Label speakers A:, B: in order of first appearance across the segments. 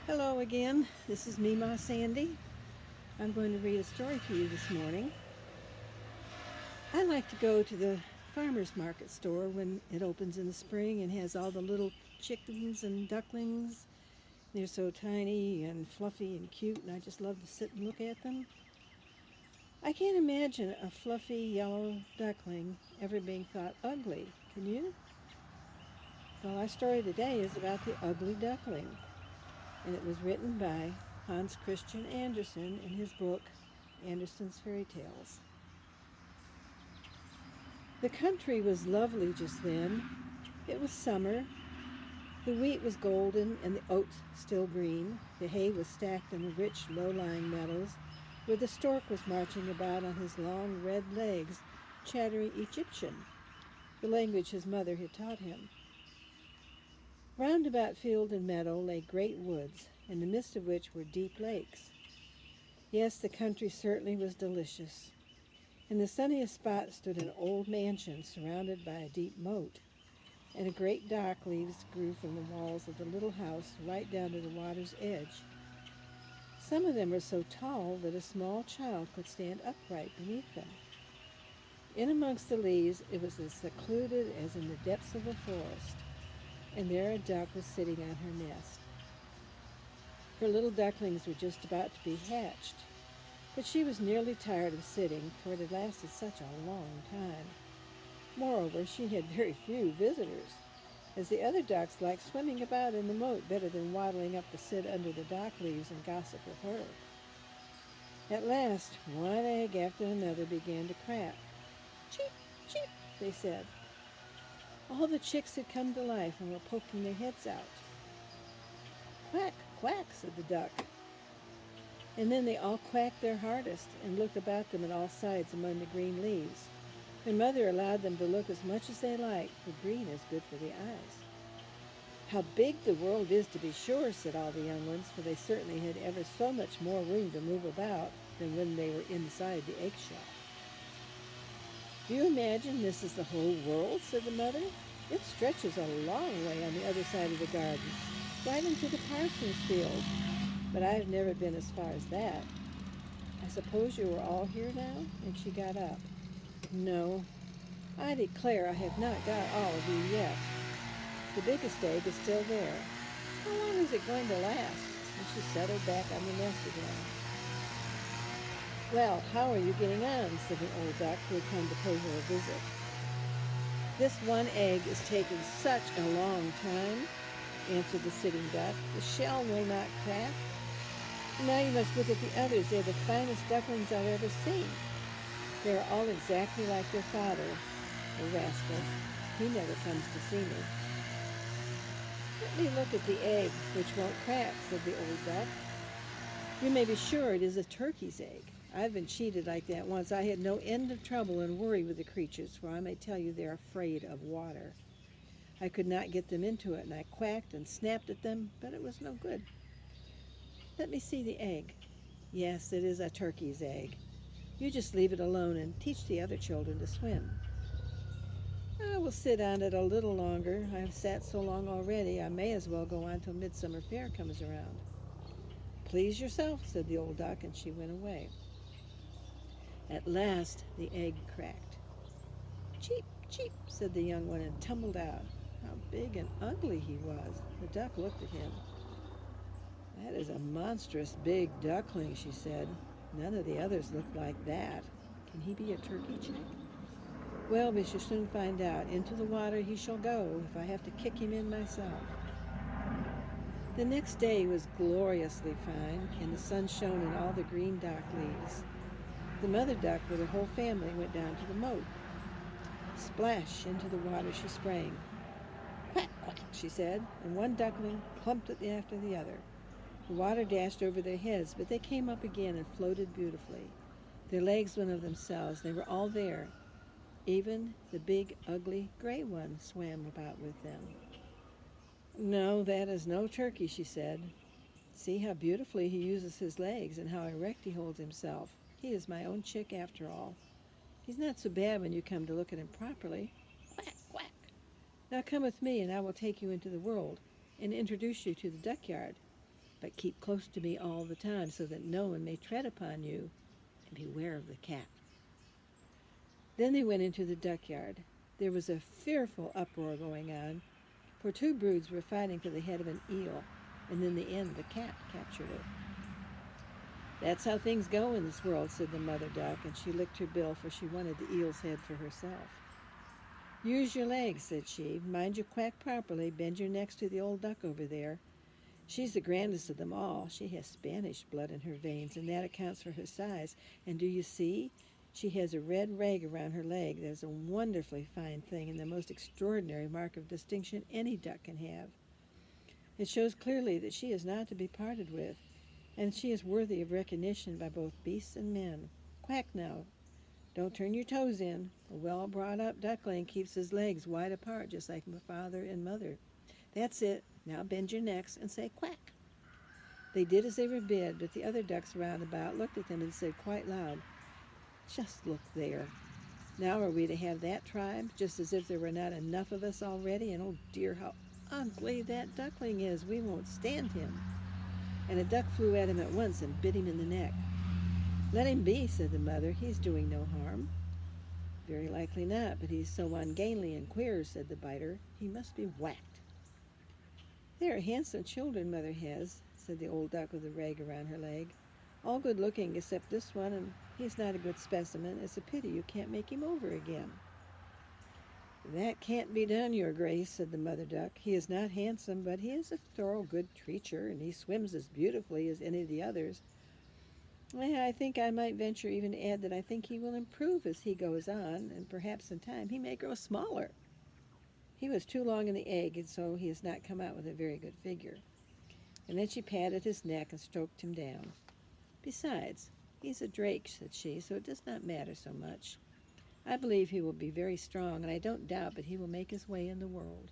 A: Hello again. This is Meemaw Sandy. I'm going to read a story to you this morning. I like to go to the farmer's market store when it opens in the spring and has all the little chickens and ducklings. They're so tiny and fluffy and cute, and I just love to sit and look at them. I can't imagine a fluffy yellow duckling ever being thought ugly. Can you? Well, our story today is about the ugly duckling, and it was written by Hans Christian Andersen in his book, Andersen's Fairy Tales. The country was lovely just then. It was summer. The wheat was golden and the oats still green. The hay was stacked in the rich, low-lying meadows, where the stork was marching about on his long red legs, chattering Egyptian, the language his mother had taught him. Round about field and meadow lay great woods, in the midst of which were deep lakes. Yes, the country certainly was delicious. In the sunniest spot stood an old mansion surrounded by a deep moat, and a great dock leaves grew from the walls of the little house right down to the water's edge. Some of them were so tall that a small child could stand upright beneath them. In amongst the leaves it was as secluded as in the depths of a forest, and there a duck was sitting on her nest. Her little ducklings were just about to be hatched, but she was nearly tired of sitting, for it had lasted such a long time. Moreover, she had very few visitors, as the other ducks liked swimming about in the moat better than waddling up to sit under the dock leaves and gossip with her. At last, one egg after another began to crack. Cheep, cheep, they said. All the chicks had come to life and were poking their heads out. Quack, quack, said the duck. And then they all quacked their hardest and looked about them on all sides among the green leaves. Their mother allowed them to look as much as they liked, for green is good for the eyes. How big the world is, to be sure, said all the young ones, for they certainly had ever so much more room to move about than when they were inside the eggshell. Do you imagine this is the whole world, said the mother. It stretches a long way on the other side of the garden, right into the parson's field. But I've never been as far as that. I suppose you are all here now? And she got up. No, I declare I have not got all of you yet. The biggest egg is still there. How long is it going to last? And she settled back on the nest again. Well, how are you getting on? Said an old duck who had come to pay her a visit. This one egg is taking such a long time, answered the sitting duck. The shell will not crack. Now you must look at the others. They're the finest ducklings I've ever seen. They are all exactly like their father, the rascal. He never comes to see me. Let me look at the egg, which won't crack, said the old duck. You may be sure it is a turkey's egg. I've been cheated like that once. I had no end of trouble and worry with the creatures, for I may tell you they're afraid of water. I could not get them into it, and I quacked and snapped at them, but it was no good. Let me see the egg. Yes, it is a turkey's egg. You just leave it alone and teach the other children to swim. I will sit on it a little longer. I have sat so long already, I may as well go on till Midsummer Fair comes around. Please yourself, said the old duck, and she went away. At last the egg cracked. Cheep, cheep, said the young one, and tumbled out. How big and ugly he was. The duck looked at him. That is a monstrous big duckling, she said. None of the others look like that. Can he be a turkey chick? Well, we shall soon find out. Into the water he shall go, if I have to kick him in myself. The next day was gloriously fine, and the sun shone in all the green dock leaves. The mother duck with her whole family went down to the moat. Splash into the water she sprang. Quack, quack, she said, and one duckling plumped after the other. The water dashed over their heads, but they came up again and floated beautifully. Their legs went of themselves. They were all there. Even the big, ugly, gray one swam about with them. No, that is no turkey, she said. See how beautifully he uses his legs and how erect he holds himself. He is my own chick after all. He's not so bad when you come to look at him properly. Quack, quack. Now come with me and I will take you into the world and introduce you to the duck yard. but keep close to me all the time so that no one may tread upon you, and beware of the cat." Then they went into the duck yard. There was a fearful uproar going on, for two broods were fighting for the head of an eel, and in the end the cat captured it. "That's how things go in this world," said the mother duck, and she licked her bill, for she wanted the eel's head for herself. "Use your legs," said she. "Mind you quack properly. Bend your necks to the old duck over there. She's the grandest of them all. She has Spanish blood in her veins, and that accounts for her size. And do you see? She has a red rag around her leg. That is a wonderfully fine thing, and the most extraordinary mark of distinction any duck can have. It shows clearly that she is not to be parted with, and she is worthy of recognition by both beasts and men. Quack now. Don't turn your toes in. A well-brought-up duckling keeps his legs wide apart, just like my father and mother. That's it. Now bend your necks and say quack." They did as they were bid, but the other ducks round about looked at them and said quite loud, "Just look there. Now are we to have that tribe, just as if there were not enough of us already, and oh dear, how ugly that duckling is. We won't stand him." And a duck flew at him at once and bit him in the neck. "Let him be," said the mother. "He's doing no harm." "Very likely not, but he's so ungainly and queer," said the biter. "He must be whacked." "They are handsome children Mother has," said the old duck with the rag around her leg. "All good looking except this one, and he's not a good specimen. It's a pity you can't make him over again." "That can't be done, Your Grace," said the mother duck. "He is not handsome, but he is a thorough good creature, and he swims as beautifully as any of the others. I think I might venture even to add that I think he will improve as he goes on, and perhaps in time he may grow smaller. He was too long in the egg, and so he has not come out with a very good figure." And then she patted his neck and stroked him down. "Besides, he's a drake," said she, "so it does not matter so much. I believe he will be very strong, and I don't doubt but he will make his way in the world."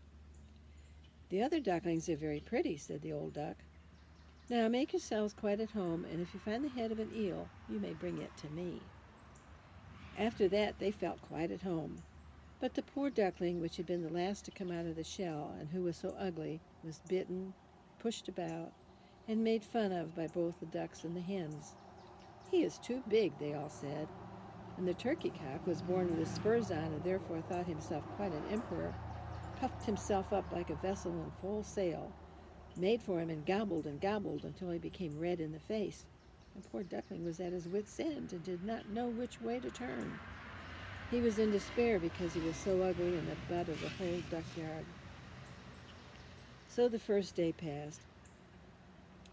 A: "The other ducklings are very pretty," said the old duck. "Now make yourselves quite at home, and if you find the head of an eel, you may bring it to me." After that they felt quite at home. But the poor duckling, which had been the last to come out of the shell, and who was so ugly, was bitten, pushed about, and made fun of by both the ducks and the hens. "He is too big," they all said. And the turkey cock was born with his spurs on, and therefore thought himself quite an emperor, puffed himself up like a vessel in full sail, made for him and gobbled until he became red in the face. The poor duckling was at his wit's end and did not know which way to turn. He was in despair because he was so ugly and the butt of the whole duck yard. So the first day passed,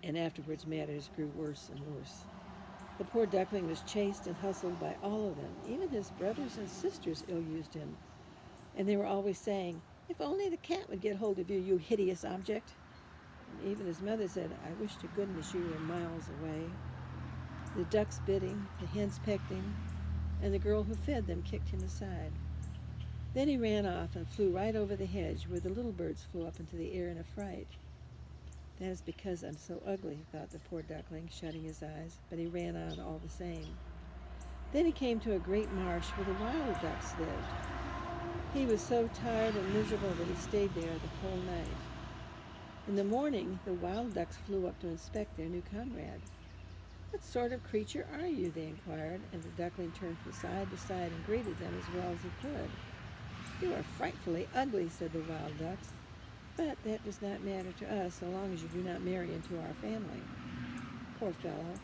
A: and afterwards matters grew worse and worse. The poor duckling was chased and hustled by all of them. Even his brothers and sisters ill-used him, and they were always saying, "If only the cat would get hold of you, you hideous object." And even his mother said, "I wish to goodness you were miles away." The ducks bit him, the hens pecked him, and the girl who fed them kicked him aside. Then he ran off and flew right over the hedge, where the little birds flew up into the air in a fright. "That is because I'm so ugly," thought the poor duckling, shutting his eyes, but he ran on all the same. Then he came to a great marsh where the wild ducks lived. He was so tired and miserable that he stayed there the whole night. In the morning, the wild ducks flew up to inspect their new comrade. "What sort of creature are you?" they inquired, and the duckling turned from side to side and greeted them as well as he could. "You are frightfully ugly," said the wild ducks, "but that does not matter to us so long as you do not marry into our family." Poor fellow,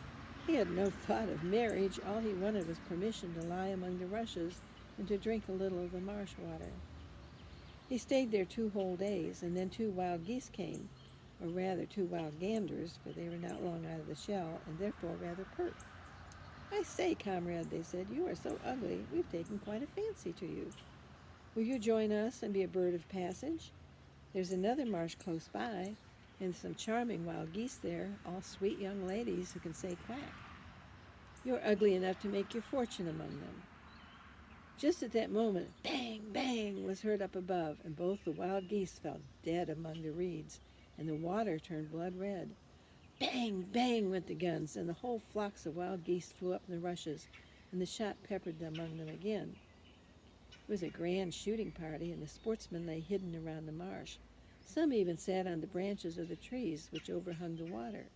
A: he had no thought of marriage. All he wanted was permission to lie among the rushes and to drink a little of the marsh water. He stayed there 2 whole days, and then 2 wild geese came, or rather 2 wild ganders, for they were not long out of the shell, and therefore rather pert. "I say, comrade," they said, "you are so ugly, we've taken quite a fancy to you. Will you join us and be a bird of passage? There's another marsh close by, and some charming wild geese there, all sweet young ladies who can say quack. You're ugly enough to make your fortune among them." Just at that moment, bang, bang, was heard up above, and both the wild geese fell dead among the reeds, and the water turned blood red. Bang, bang went the guns, and the whole flocks of wild geese flew up in the rushes, and the shot peppered among them again. It was a grand shooting party, and the sportsmen lay hidden around the marsh. Some even sat on the branches of the trees which overhung the water.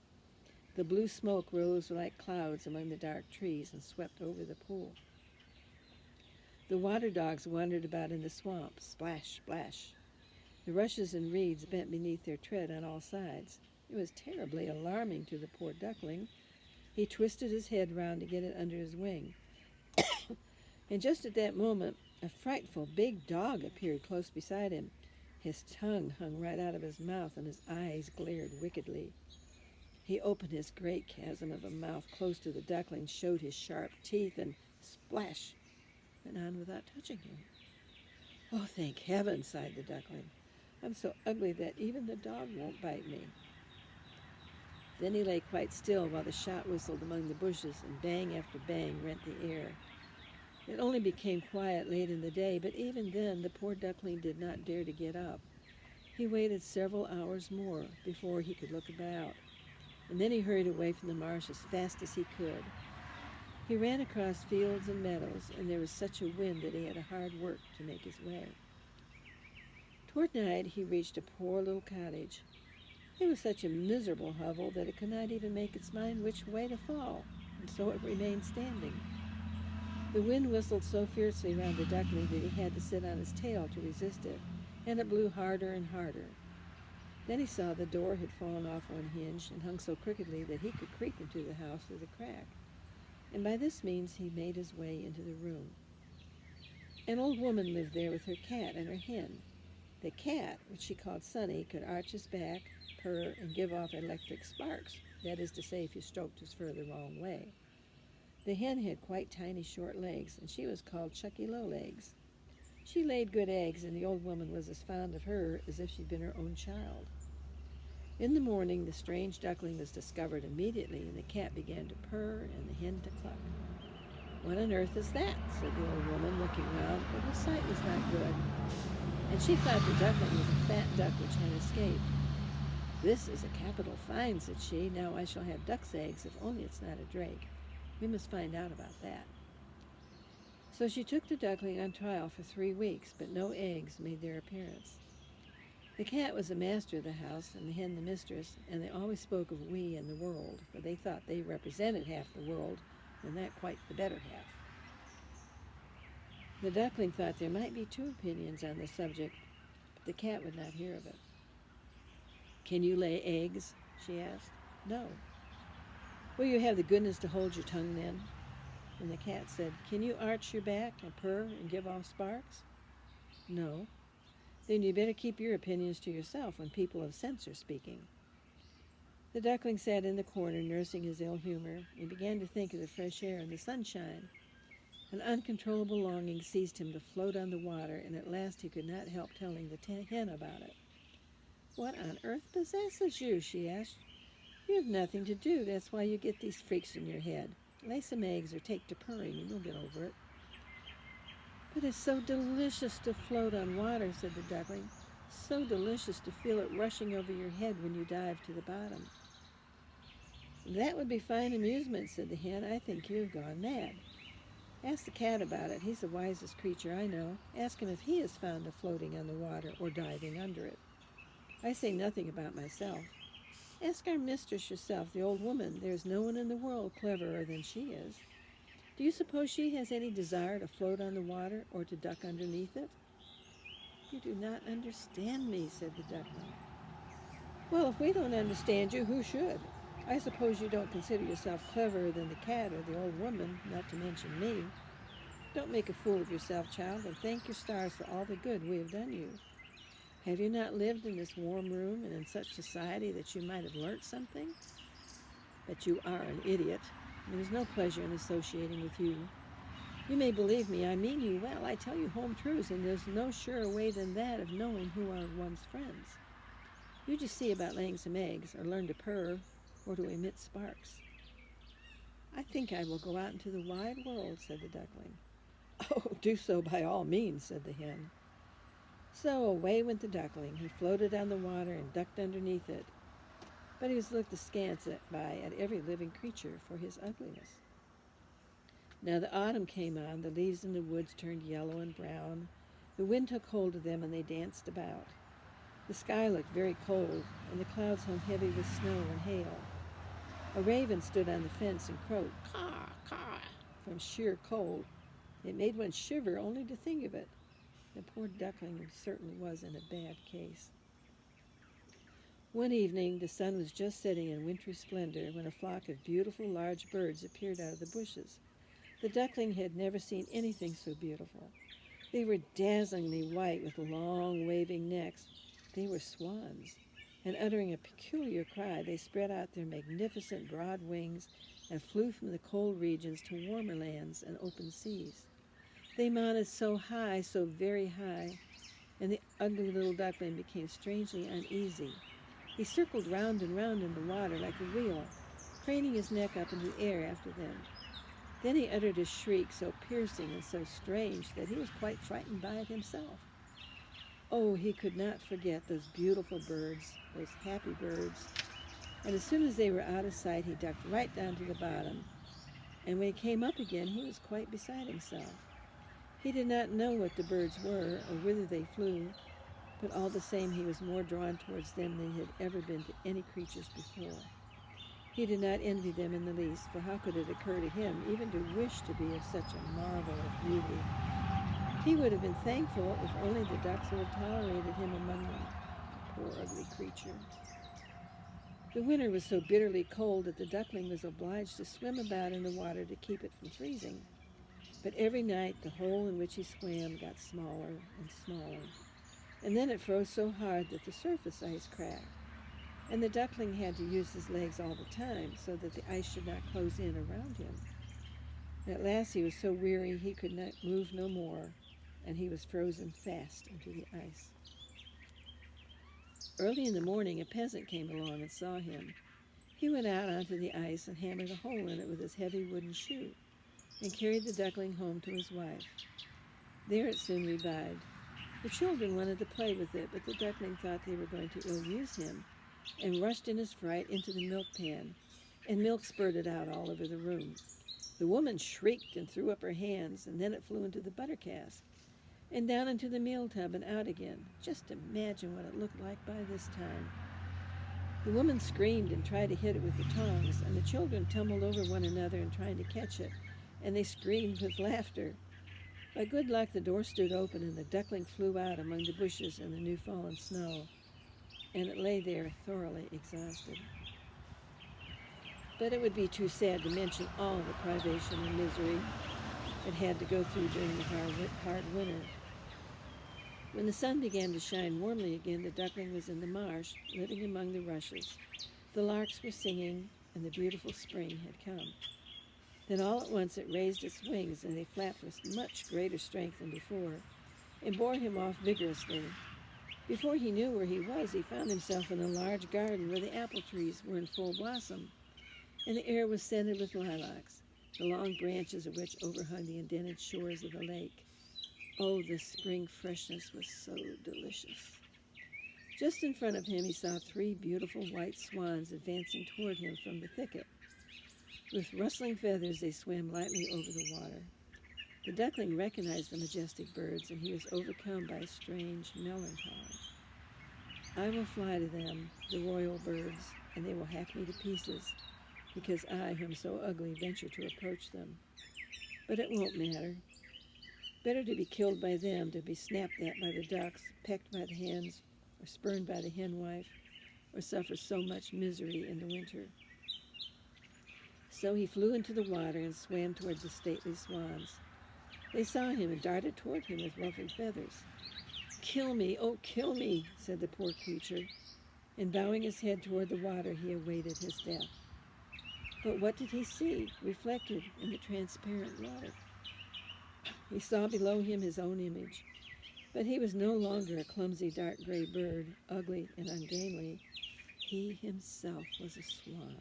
A: The blue smoke rose like clouds among the dark trees and swept over the pool. The water dogs wandered about in the swamp, splash, splash. The rushes and reeds bent beneath their tread on all sides. It was terribly alarming to the poor duckling. He twisted his head round to get it under his wing. And just at that moment, a frightful big dog appeared close beside him. His tongue hung right out of his mouth, and his eyes glared wickedly. He opened his great chasm of a mouth close to the duckling, showed his sharp teeth, and splash, went on without touching him. "Oh, thank heaven," sighed the duckling. "I'm so ugly that even the dog won't bite me." Then he lay quite still while the shot whistled among the bushes, and bang after bang rent the air. It only became quiet late in the day, but even then the poor duckling did not dare to get up. He waited several hours more before he could look about, and then he hurried away from the marsh as fast as he could. He ran across fields and meadows, and there was such a wind that he had hard work to make his way. Toward night he reached a poor little cottage. It was such a miserable hovel that it could not even make its mind which way to fall, and so it remained standing. The wind whistled so fiercely round the duckling that he had to sit on his tail to resist it, and it blew harder and harder. Then he saw the door had fallen off one hinge and hung so crookedly that he could creep into the house through the crack, and by this means he made his way into the room. An old woman lived there with her cat and her hen. The cat, which she called Sonny, could arch his back, purr, and give off electric sparks, that is to say, if you stroked his fur the wrong way. The hen had quite tiny short legs, and she was called Chucky Lowlegs. She laid good eggs, and the old woman was as fond of her as if she'd been her own child. In the morning, the strange duckling was discovered immediately, and the cat began to purr and the hen to cluck. "What on earth is that?" said the old woman, looking round, but her sight was not good, and she thought the duckling was a fat duck which had escaped. "This is a capital find," said she. "Now I shall have duck's eggs, if only it's not a drake. We must find out about that." So she took the duckling on trial for 3 weeks, but no eggs made their appearance. The cat was the master of the house, and the hen the mistress, and they always spoke of we and the world, for they thought they represented half the world, and that quite the better half. The duckling thought there might be 2 opinions on the subject, but the cat would not hear of it. "Can you lay eggs?" she asked. "No." "Will you have the goodness to hold your tongue then?" And the cat said, "Can you arch your back and purr and give off sparks?" "No." "Then you better keep your opinions to yourself when people of sense are speaking." The duckling sat in the corner nursing his ill humor and began to think of the fresh air and the sunshine. An uncontrollable longing seized him to float on the water, and at last he could not help telling the hen about it. "What on earth possesses you?" she asked. "You have nothing to do. That's why you get these freaks in your head. Lay some eggs or take to purring and you'll get over it." "But it's so delicious to float on water," said the duckling. "So delicious to feel it rushing over your head when you dive to the bottom." "That would be fine amusement," said the hen. "I think you have gone mad. Ask the cat about it. He's the wisest creature I know. Ask him if he is fond of floating on the water or diving under it. I say nothing about myself. Ask our mistress yourself, the old woman. There is no one in the world cleverer than she is. Do you suppose she has any desire to float on the water or to duck underneath it?" "You do not understand me," said the duckling. "Well, if we don't understand you, who should? I suppose you don't consider yourself cleverer than the cat or the old woman, not to mention me. Don't make a fool of yourself, child, and thank your stars for all the good we have done you. Have you not lived in this warm room and in such society that you might have learnt something? But you are an idiot. There is no pleasure in associating with you. You may believe me, I mean you well. I tell you home truths, and there's no surer way than that of knowing who are one's friends. You just see about laying some eggs, or learn to purr, or to emit sparks." "I think I will go out into the wide world," said the duckling. "Oh, do so by all means," said the hen. So away went the duckling. He floated on the water and ducked underneath it, but he was looked askance by at every living creature for his ugliness. Now the autumn came on. The leaves in the woods turned yellow and brown. The wind took hold of them, and they danced about. The sky looked very cold, and the clouds hung heavy with snow and hail. A raven stood on the fence and crowed, caw, caw, from sheer cold. It made one shiver only to think of it. The poor duckling certainly was in a bad case. One evening, the sun was just setting in wintry splendor when a flock of beautiful large birds appeared out of the bushes. The duckling had never seen anything so beautiful. They were dazzlingly white with long, waving necks. They were swans, and uttering a peculiar cry, they spread out their magnificent broad wings and flew from the cold regions to warmer lands and open seas. They mounted so high, so very high, and the ugly little duckling became strangely uneasy. He circled round and round in the water like a wheel, craning his neck up into the air after them. Then he uttered a shriek so piercing and so strange that he was quite frightened by it himself. Oh, he could not forget those beautiful birds, those happy birds. And as soon as they were out of sight, he ducked right down to the bottom. And when he came up again, he was quite beside himself. He did not know what the birds were or whither they flew, but all the same he was more drawn towards them than he had ever been to any creatures before. He did not envy them in the least, for how could it occur to him even to wish to be of such a marvel of beauty? He would have been thankful if only the ducks would have tolerated him among them. Poor ugly creature. The winter was so bitterly cold that the duckling was obliged to swim about in the water to keep it from freezing. But every night the hole in which he swam got smaller and smaller, and then it froze so hard that the surface ice cracked, and the duckling had to use his legs all the time so that the ice should not close in around him. At last he was so weary he could not move no more, and he was frozen fast into the ice. Early in the morning a peasant came along and saw him. He went out onto the ice and hammered a hole in it with his heavy wooden shoe, and carried the duckling home to his wife. There it soon revived. The children wanted to play with it, but the duckling thought they were going to ill-use him, and rushed in his fright into the milk pan, and milk spurted out all over the room. The woman shrieked and threw up her hands, and then it flew into the butter cask, and down into the meal tub and out again. Just imagine what it looked like by this time. The woman screamed and tried to hit it with the tongs, and the children tumbled over one another in trying to catch it, and they screamed with laughter. By good luck, the door stood open, and the duckling flew out among the bushes in the new-fallen snow, and it lay there thoroughly exhausted. But it would be too sad to mention all the privation and misery it had to go through during the hard winter. When the sun began to shine warmly again, the duckling was in the marsh, living among the rushes. The larks were singing, and the beautiful spring had come. Then all at once it raised its wings, and they flapped with much greater strength than before, and bore him off vigorously. Before he knew where he was, he found himself in a large garden where the apple trees were in full blossom, and the air was scented with lilacs, the long branches of which overhung the indented shores of the lake. Oh, the spring freshness was so delicious. Just in front of him, he saw 3 beautiful white swans advancing toward him from the thicket. With rustling feathers, they swam lightly over the water. The duckling recognized the majestic birds, and he was overcome by a strange melancholy. I will fly to them, the royal birds, and they will hack me to pieces, because I, who am so ugly, venture to approach them. But it won't matter. Better to be killed by them, to be snapped at by the ducks, pecked by the hens, or spurned by the hen wife, or suffer so much misery in the winter. So he flew into the water and swam toward the stately swans. They saw him and darted toward him with ruffled feathers. "Kill me, oh, kill me," said the poor creature, and bowing his head toward the water, he awaited his death. But what did he see, reflected in the transparent water? He saw below him his own image, but he was no longer a clumsy dark gray bird, ugly and ungainly. He himself was a swan.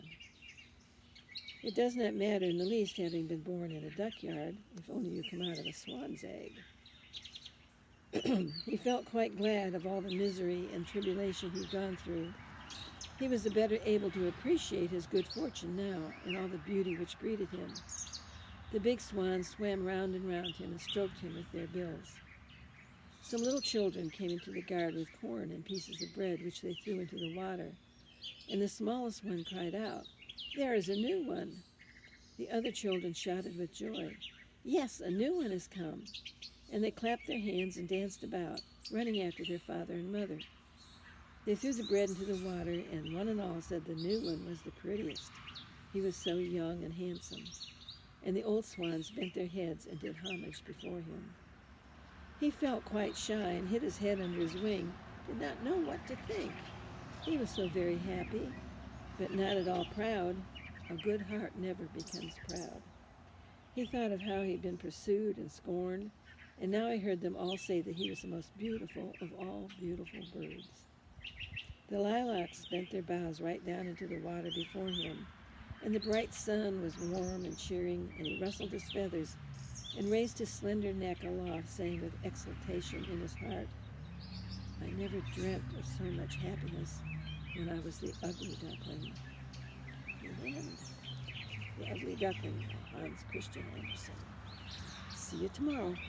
A: It does not matter in the least having been born in a duck yard, if only you come out of a swan's egg. He felt quite glad of all the misery and tribulation he'd gone through. He was the better able to appreciate his good fortune now and all the beauty which greeted him. The big swans swam round and round him and stroked him with their bills. Some little children came into the garden with corn and pieces of bread which they threw into the water. and the smallest one cried out, "There is a new one!" The other children shouted with joy, "Yes, a new one has come!" And they clapped their hands and danced about, running after their father and mother. They threw the bread into the water, and one and all said the new one was the prettiest. He was so young and handsome. And the old swans bent their heads and did homage before him. He felt quite shy and hid his head under his wing, did not know what to think. He was so very happy, but not at all proud. A good heart never becomes proud. He thought of how he'd been pursued and scorned, and now he heard them all say that he was the most beautiful of all beautiful birds. The lilacs bent their boughs right down into the water before him, and the bright sun was warm and cheering, and he rustled his feathers and raised his slender neck aloft, saying with exultation in his heart, "I never dreamt of so much happiness when I was the ugly duckling." The end. The Ugly Duckling by Hans Christian Andersen. See you tomorrow.